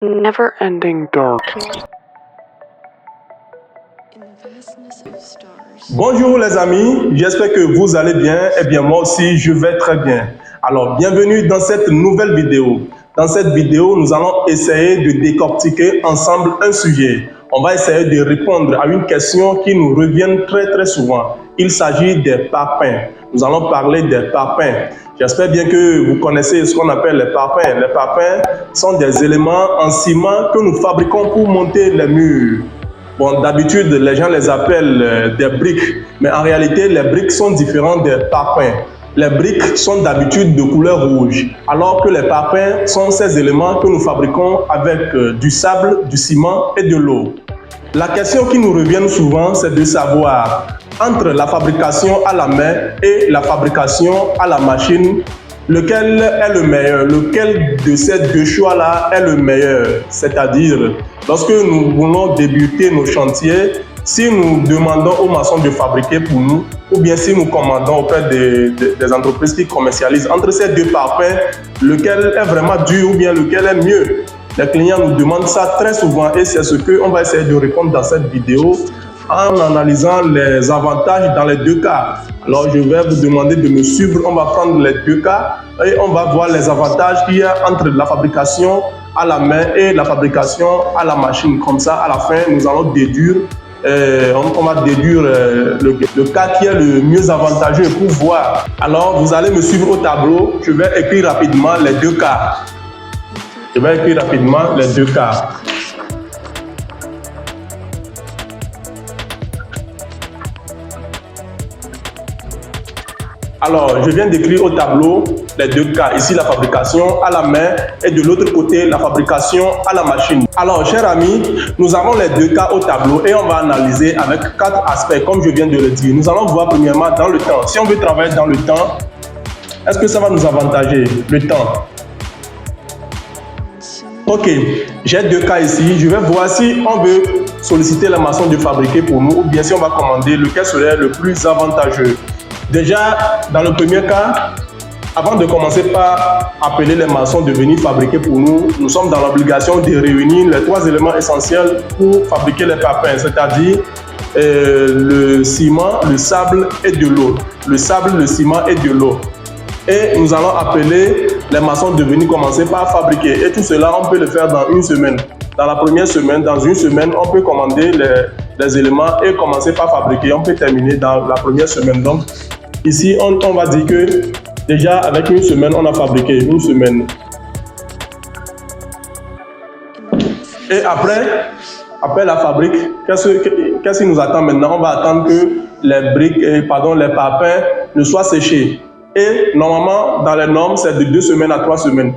Never-ending dark. Bonjour les amis, j'espère que vous allez bien. Eh bien moi aussi je vais très bien. Alors bienvenue dans cette nouvelle vidéo. Dans cette vidéo, nous allons essayer de décortiquer ensemble un sujet. On va essayer de répondre à une question qui nous revient très souvent. Il s'agit des parpaings. Nous allons parler des parpaings. J'espère bien que vous connaissez ce qu'on appelle les parpaings. Les parpaings sont des éléments en ciment que nous fabriquons pour monter les murs. Bon, d'habitude, les gens les appellent des briques, mais en réalité, les briques sont différentes des parpaings. Les briques sont d'habitude de couleur rouge, alors que les parpaings sont ces éléments que nous fabriquons avec du sable, du ciment et de l'eau. La question qui nous revient souvent, c'est de savoir, entre la fabrication à la main et la fabrication à la machine, lequel est le meilleur? Lequel de ces deux choix-là est le meilleur? C'est-à-dire, lorsque nous voulons débuter nos chantiers, si nous demandons aux maçons de fabriquer pour nous, ou bien si nous commandons auprès des entreprises qui commercialisent, entre ces deux parpaings, lequel est vraiment dur ou bien lequel est mieux? Les clients nous demandent ça très souvent et c'est ce qu'on va essayer de répondre dans cette vidéo en analysant les avantages dans les deux cas. Alors je vais vous demander de me suivre, on va prendre les deux cas et on va voir les avantages qu'il y a entre la fabrication à la main et la fabrication à la machine. Comme ça, à la fin, nous allons déduire, on va déduire le cas qui est le mieux avantageux pour voir. Alors vous allez me suivre au tableau, je vais écrire rapidement les deux cas. Je vais écrire rapidement les deux cas. Alors, je viens d'écrire au tableau les deux cas. Ici, la fabrication à la main et de l'autre côté, la fabrication à la machine. Alors, chers amis, nous avons les deux cas au tableau et on va analyser avec 4 aspects, comme je viens de le dire. Nous allons voir premièrement dans le temps. Si on veut travailler dans le temps, est-ce que ça va nous avantager, le temps? Ok, j'ai deux cas ici. Je vais voir si on veut solliciter la maçon de fabriquer pour nous ou bien si on va commander, lequel serait le plus avantageux. Déjà, dans le premier cas, avant de commencer par appeler les maçons de venir fabriquer pour nous, nous sommes dans l'obligation de réunir les 3 éléments essentiels pour fabriquer les parpaings, c'est-à-dire le ciment, le sable et de l'eau. Le sable, le ciment et de l'eau. Et nous allons appeler les maçons de venir commencer par fabriquer. Et tout cela, on peut le faire dans une semaine. Dans la première semaine, dans une semaine, on peut commander les éléments et commencer par fabriquer. On peut terminer dans la première semaine. Donc, ici, on va dire que déjà, avec une semaine, on a fabriqué une semaine. Et après la fabrique, qu'est-ce qui nous attend maintenant? On va attendre que les parpaings ne soient séchés. Et normalement, dans les normes, c'est de 2 semaines à 3 semaines.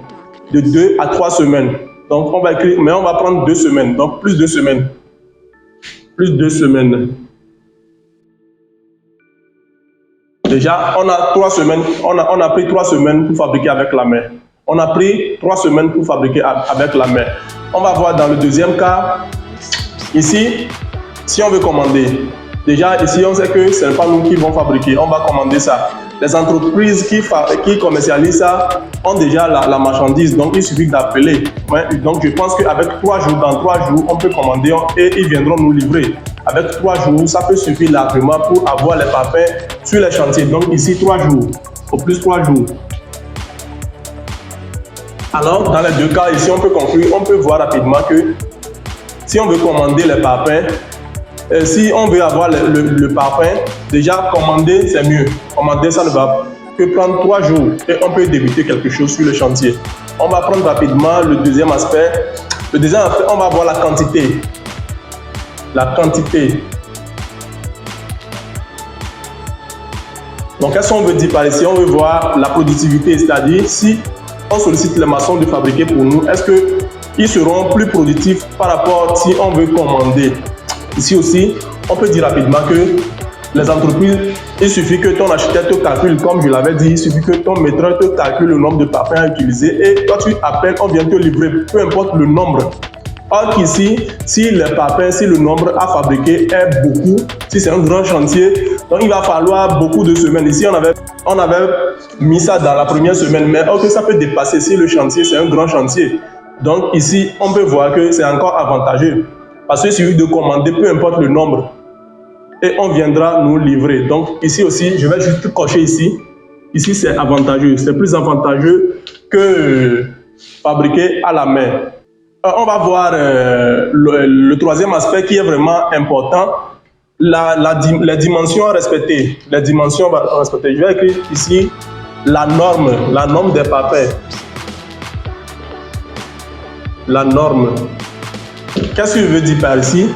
De 2 à 3 semaines. Donc, on va écrire, mais on va prendre 2 semaines. Donc, plus 2 semaines. Plus 2 semaines. Déjà, on a 3 semaines. On a pris 3 semaines pour fabriquer avec la main. On a pris 3 semaines pour fabriquer avec la main. On va voir dans le deuxième cas. Ici, si on veut commander. Déjà, ici, on sait que ce n'est pas nous qui vont fabriquer. On va commander ça. Les entreprises qui commercialisent ça ont déjà la marchandise, donc il suffit d'appeler. Ouais, donc je pense qu'avec 3 jours, dans 3 jours, on peut commander et ils viendront nous livrer. Avec 3 jours, ça peut suffire largement pour avoir les parpaings sur les chantiers. Donc ici, 3 jours, au plus 3 jours. Alors, dans les deux cas, ici, on peut conclure, on peut voir rapidement que si on veut commander les parpaings, si on veut avoir le parpaing, déjà commander c'est mieux. Commander ça ne va que prendre 3 jours et on peut débuter quelque chose sur le chantier. On va prendre rapidement le deuxième aspect. Le deuxième aspect, on va voir la quantité. La quantité. Donc qu'est-ce qu'on veut dire par ici? On veut voir la productivité, c'est-à-dire si on sollicite les maçons de fabriquer pour nous, est-ce qu'ils seront plus productifs par rapport si on veut commander? Ici aussi, on peut dire rapidement que les entreprises, il suffit que ton acheteur te calcule, comme je l'avais dit, il suffit que ton maîtreur te calcule le nombre de parpaings à utiliser et toi tu appelles, on vient te livrer, peu importe le nombre. Or qu'ici, si les parpaings, si le nombre à fabriquer est beaucoup, si c'est un grand chantier, donc il va falloir beaucoup de semaines. Ici, on avait mis ça dans la première semaine, mais ok, ça peut dépasser si le chantier, c'est un grand chantier. Donc ici, on peut voir que c'est encore avantageux. Parce qu'il suffit de commander, peu importe le nombre, et on viendra nous livrer. Donc ici aussi, je vais juste cocher ici. Ici, c'est avantageux. C'est plus avantageux que fabriquer à la main. On va voir le troisième aspect qui est vraiment important. Les dimensions à respecter. Les dimensions à respecter. Je vais écrire ici la norme des parpaings. La norme. Qu'est-ce que je veux dire par ici?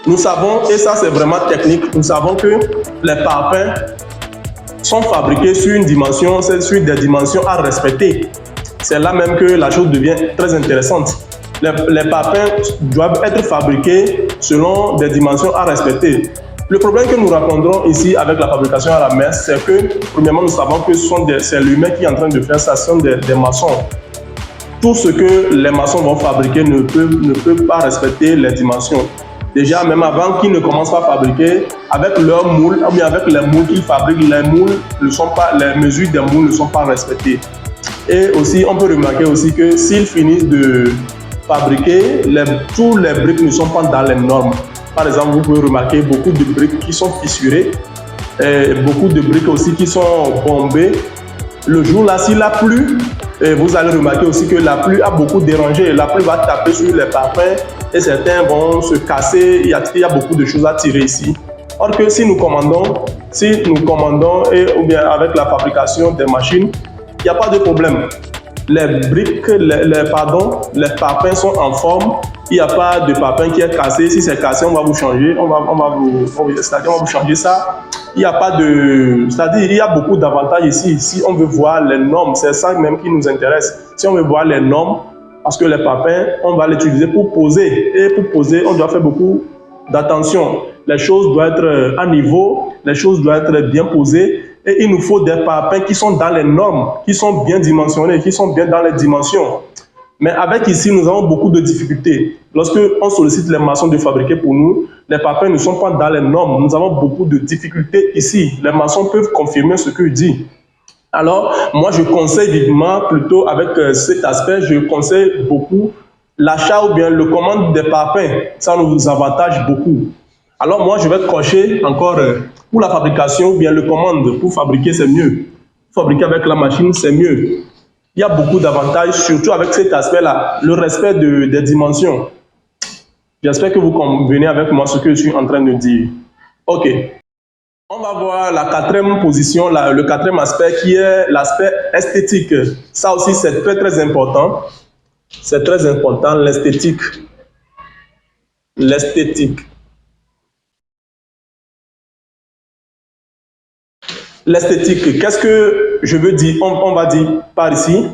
Nous savons, et ça c'est vraiment technique, nous savons que les parpaings sont fabriqués sur une dimension, c'est sur des dimensions à respecter. C'est là même que la chose devient très intéressante. Les parpaings doivent être fabriqués selon des dimensions à respecter. Le problème que nous rencontrons ici avec la fabrication à la main, c'est que, premièrement, nous savons que c'est l'humain qui est en train de faire ça, ce sont des maçons. Tout ce que les maçons vont fabriquer ne peut pas respecter les dimensions. Déjà, même avant qu'ils ne commencent pas à fabriquer, avec leurs moules, ou bien avec les moules qu'ils fabriquent, les mesures des moules ne sont pas respectées. Et aussi, on peut remarquer aussi que s'ils finissent de fabriquer, tous les briques ne sont pas dans les normes. Par exemple, vous pouvez remarquer beaucoup de briques qui sont fissurées, et beaucoup de briques aussi qui sont bombées. Le jour là, s'il a plu, vous allez remarquer aussi que la pluie a beaucoup dérangé. La pluie va taper sur les parpaings et certains vont se casser. Il y a beaucoup de choses à tirer ici. Or que si nous commandons ou bien avec la fabrication des machines, il n'y a pas de problème. Les briques, les parpaings sont en forme. Il n'y a pas de parpaing qui est cassé. Si c'est cassé, on va vous changer. On va vous changer ça. Il n'y a pas de... C'est-à-dire, il y a beaucoup d'avantages ici. Si on veut voir les normes, c'est ça même qui nous intéresse. Si on veut voir les normes, parce que les parpaings, on va l'utiliser pour poser. Et pour poser, on doit faire beaucoup d'attention. Les choses doivent être à niveau, les choses doivent être bien posées. Et il nous faut des parpaings qui sont dans les normes, qui sont bien dimensionnés, qui sont bien dans les dimensions. Mais avec ici, nous avons beaucoup de difficultés. Lorsque on sollicite les maçons de fabriquer pour nous, les parpaings ne sont pas dans les normes. Nous avons beaucoup de difficultés ici. Les maçons peuvent confirmer ce que je dis. Alors, moi, je conseille vivement, plutôt avec cet aspect, je conseille beaucoup l'achat ou bien le commande des parpaings. Ça nous avantage beaucoup. Alors, moi, je vais cocher encore pour la fabrication ou bien le commande. Pour fabriquer, c'est mieux. Fabriquer avec la machine, c'est mieux. Il y a beaucoup d'avantages, surtout avec cet aspect-là, le respect des dimensions. J'espère que vous convenez avec moi ce que je suis en train de dire. Ok. On va voir la quatrième position, le quatrième aspect qui est l'aspect esthétique. Ça aussi, c'est très, très important. C'est très important, l'esthétique. L'esthétique. L'esthétique, qu'est-ce que je veux dire? On va dire par ici.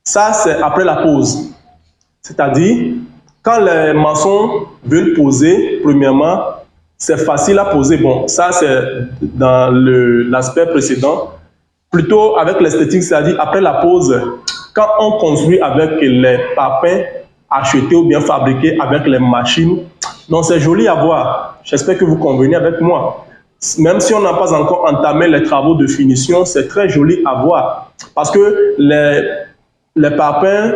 Ça, c'est après la pose. C'est-à-dire, quand les maçons veulent poser, premièrement, c'est facile à poser. Bon, ça, c'est dans l'aspect précédent. Plutôt avec l'esthétique, c'est-à-dire après la pose, quand on construit avec les parpaings achetés ou bien fabriqués avec les machines, donc c'est joli à voir. J'espère que vous convenez avec moi. Même si on n'a pas encore entamé les travaux de finition, c'est très joli à voir. Parce que les parpaings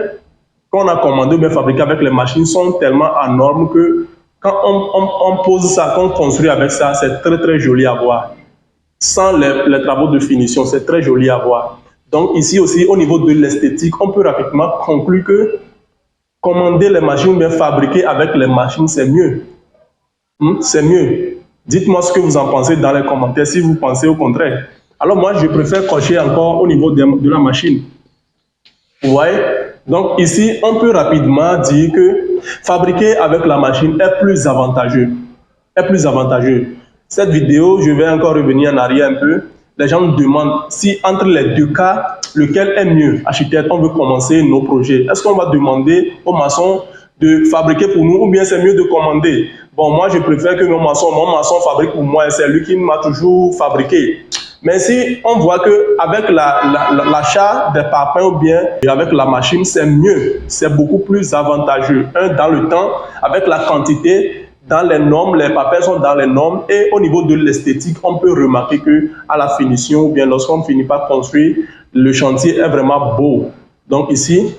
qu'on a commandés ou bien fabriqués avec les machines sont tellement en norme que quand on pose ça, quand on construit avec ça, c'est très très joli à voir. Sans les travaux de finition, c'est très joli à voir. Donc ici aussi, au niveau de l'esthétique, on peut rapidement conclure que commander les machines ou bien fabriquer avec les machines, c'est mieux. C'est mieux. Dites-moi ce que vous en pensez dans les commentaires si vous pensez au contraire. Alors moi, je préfère cocher encore au niveau de la machine. Vous voyez? Donc ici, on peut rapidement dire que fabriquer avec la machine est plus avantageux. Cette vidéo, je vais encore revenir en arrière un peu. Les gens me demandent si entre les deux cas, lequel est mieux. Architecte, on veut commencer nos projets. Est-ce qu'on va demander aux maçons de fabriquer pour nous ou bien c'est mieux de commander? Bon, moi, je préfère que mon maçon fabrique pour moi et c'est lui qui m'a toujours fabriqué. Mais si on voit qu'avec l'achat des parpaings ou bien avec la machine, c'est mieux, c'est beaucoup plus avantageux. Dans le temps, avec la quantité, dans les normes, les parpaings sont dans les normes et au niveau de l'esthétique, on peut remarquer qu'à la finition ou bien lorsqu'on finit par construire, le chantier est vraiment beau. Donc ici,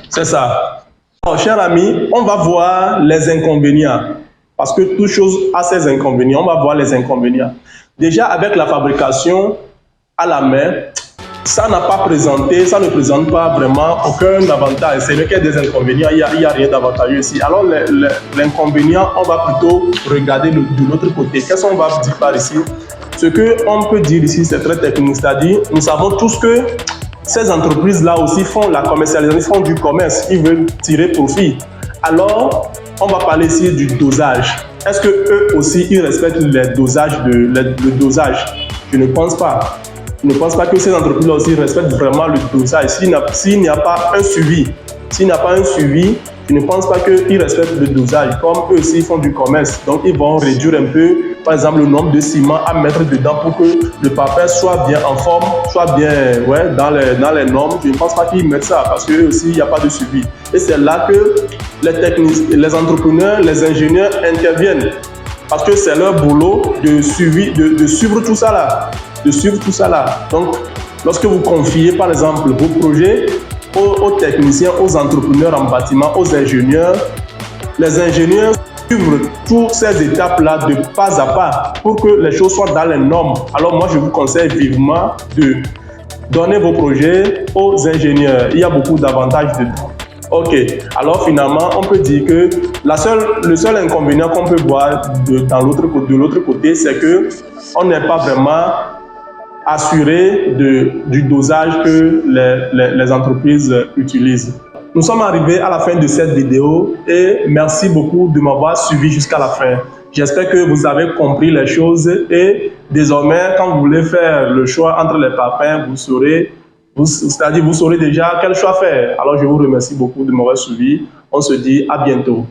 c'est ça. Alors, chers amis, on va voir les inconvénients. Parce que toute chose a ses inconvénients. On va voir les inconvénients. Déjà, avec la fabrication à la main, ça n'a pas présenté, ça ne présente pas vraiment aucun avantage. C'est vrai qu'il y a des inconvénients, il n'y a rien d'avantageux ici. Alors, l'inconvénient, on va plutôt regarder de l'autre côté. Qu'est-ce qu'on va dire par ici? Ce qu'on peut dire ici, c'est très technique. C'est-à-dire, nous savons tous que ces entreprises-là aussi font la commercialisation, font du commerce, ils veulent tirer profit. Alors, on va parler ici du dosage. Est-ce que eux aussi, ils respectent le dosage? Je ne pense pas. Je ne pense pas que ces entreprises-là aussi respectent vraiment le dosage. S'il n'y a pas un suivi, je ne pense pas qu'ils respectent le dosage. Comme eux aussi ils font du commerce, donc ils vont réduire un peu, par exemple, le nombre de ciment à mettre dedans pour que le papier soit bien en forme, soit bien dans les normes. Je ne pense pas qu'ils mettent ça parce qu'eux aussi, il n'y a pas de suivi. Et c'est là que les entrepreneurs, les ingénieurs interviennent. Parce que c'est leur boulot de suivre tout ça là. Donc, lorsque vous confiez par exemple vos projets aux techniciens, aux entrepreneurs en bâtiment, aux ingénieurs, les ingénieurs suivent toutes ces étapes-là de pas à pas pour que les choses soient dans les normes. Alors moi, je vous conseille vivement de donner vos projets aux ingénieurs. Il y a beaucoup d'avantages dedans. Ok, alors finalement, on peut dire que le seul inconvénient qu'on peut voir de l'autre côté, c'est que on n'est pas vraiment assuré du dosage que les entreprises utilisent. Nous sommes arrivés à la fin de cette vidéo et merci beaucoup de m'avoir suivi jusqu'à la fin. J'espère que vous avez compris les choses et désormais, quand vous voulez faire le choix entre les parpaings, vous saurez déjà quel choix faire. Alors, je vous remercie beaucoup de m'avoir suivi. On se dit à bientôt.